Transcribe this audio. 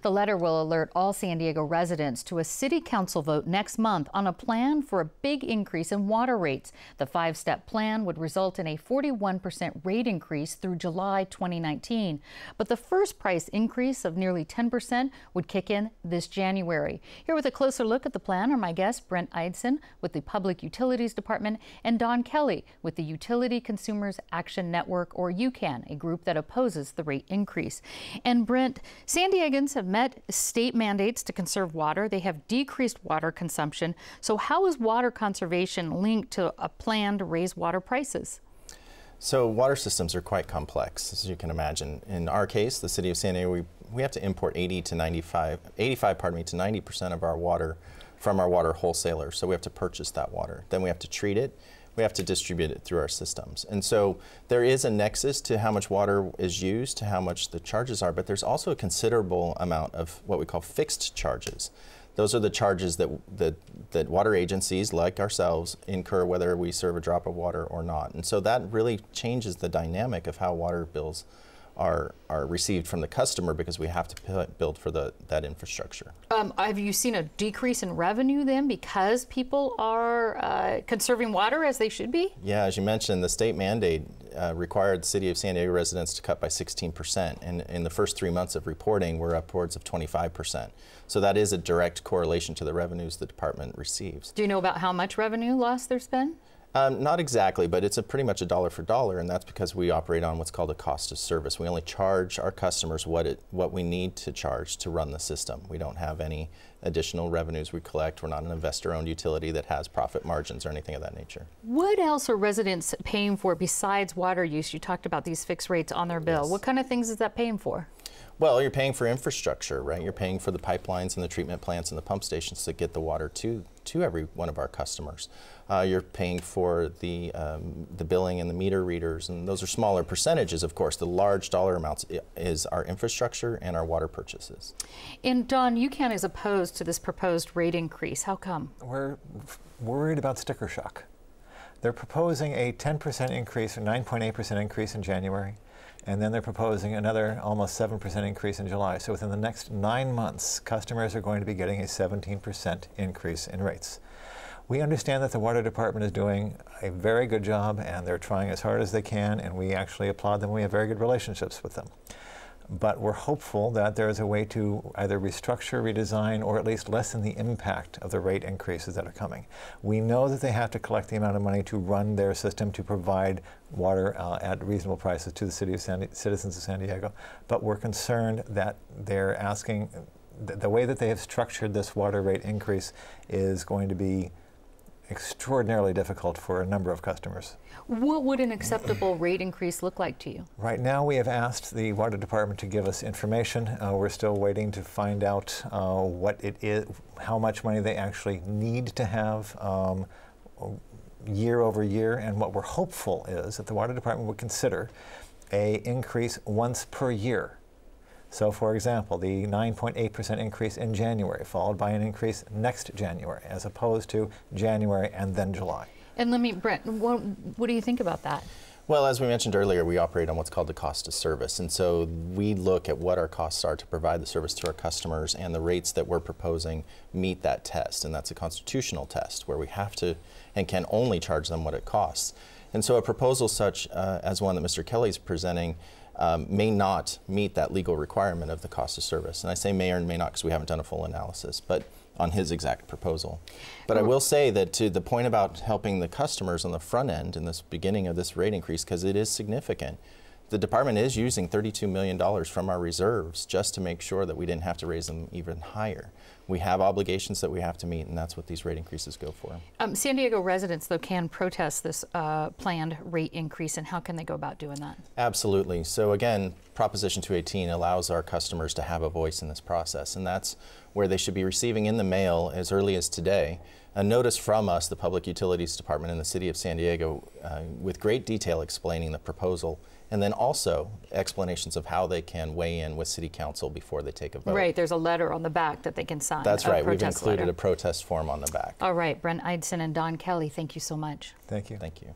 The letter will alert all San Diego residents to a city council vote next month on a plan for a big increase in water rates. The 5-step plan would result in a 41% rate increase through July 2019. But the first price increase of nearly 10% would kick in this January. Here with a closer look at the plan are my guests Brent Eidson with the Public Utilities Department and Don Kelly with the Utility Consumers Action Network, or UCAN, a group that opposes the rate increase. And Brent, San Diegans have met state mandates to conserve water. They have decreased water consumption. So how is water conservation linked to a plan to raise water prices? So water systems are quite complex, as you can imagine. In our case, the city of San Diego, we have to import 85 to 90% of our water from our water wholesalers. So we have to purchase that water. Then we have to treat it. We have to distribute it through our systems. And so there is a nexus to how much water is used, to how much the charges are, but there's also a considerable amount of what we call fixed charges. Those are the charges that water agencies like ourselves incur whether we serve a drop of water or not. And so that really changes the dynamic of how water bills are received from the customer, because we have to build for that infrastructure. Have you seen a decrease in revenue then because people are conserving water as they should be? Yeah, as you mentioned, the state mandate required the city of San Diego residents to cut by 16%, and in the first 3 months of reporting, we're upwards of 25%. So that is a direct correlation to the revenues the department receives. Do you know about how much revenue loss there's been? Not exactly, but it's pretty much a dollar for dollar, and that's because we operate on what's called a cost of service. We only charge our customers what we need to charge to run the system. We don't have any additional revenues we collect. We're not an investor-owned utility that has profit margins or anything of that nature. What else are residents paying for besides water use? You talked about these fixed rates on their bill. Yes. What kind of things is that paying for? Well, you're paying for infrastructure, right? You're paying for the pipelines and the treatment plants and the pump stations that get the water to every one of our customers. You're paying for the billing and the meter readers, and those are smaller percentages, of course. The large dollar amounts is our infrastructure and our water purchases. And Don, UCAN is opposed to this proposed rate increase. How come? We're worried about sticker shock. They're proposing a 10% increase, or 9.8% increase in January. And then they're proposing another almost 7% increase in July. So within the next 9 months, customers are going to be getting a 17% increase in rates. We understand that the water department is doing a very good job, and they're trying as hard as they can, and we actually applaud them. We have very good relationships with them. But we're hopeful that there is a way to either restructure, redesign, or at least lessen the impact of the rate increases that are coming. We know that they have to collect the amount of money to run their system to provide water at reasonable prices to the citizens of San Diego, but we're concerned that they're asking, the way that they have structured this water rate increase is going to be extraordinarily difficult for a number of customers. What would an acceptable rate increase look like to you? Right now we have asked the water department to give us information. We're still waiting to find out what it is, how much money they actually need to have year over year, and what we're hopeful is that the water department would consider an increase once per year. So, for example, the 9.8% increase in January, followed by an increase next January, as opposed to January and then July. And Brent, what do you think about that? Well, as we mentioned earlier, we operate on what's called the cost of service. And so we look at what our costs are to provide the service to our customers, and the rates that we're proposing meet that test. And that's a constitutional test where we have to and can only charge them what it costs. And so a proposal such as one that Mr. Kelly's presenting may not meet that legal requirement of the cost of service. And I say may or may not because we haven't done a full analysis, but on his exact proposal. But I will say that to the point about helping the customers on the front end in this beginning of this rate increase, because it is significant, the department is using $32 million from our reserves just to make sure that we didn't have to raise them even higher. We have obligations that we have to meet, and that's what these rate increases go for. San Diego residents, though, can protest this planned rate increase, and how can they go about doing that? Absolutely. So again, Proposition 218 allows our customers to have a voice in this process, and that's where they should be receiving in the mail as early as today a notice from us, the Public Utilities Department in the City of San Diego, with great detail explaining the proposal, and then also explanations of how they can weigh in with City Council before they take a vote. Right, there's a letter on the back that they can sign. That's right, we've included a protest form on the back. All right, Brent Eidson and Don Kelly, thank you so much. Thank you. Thank you.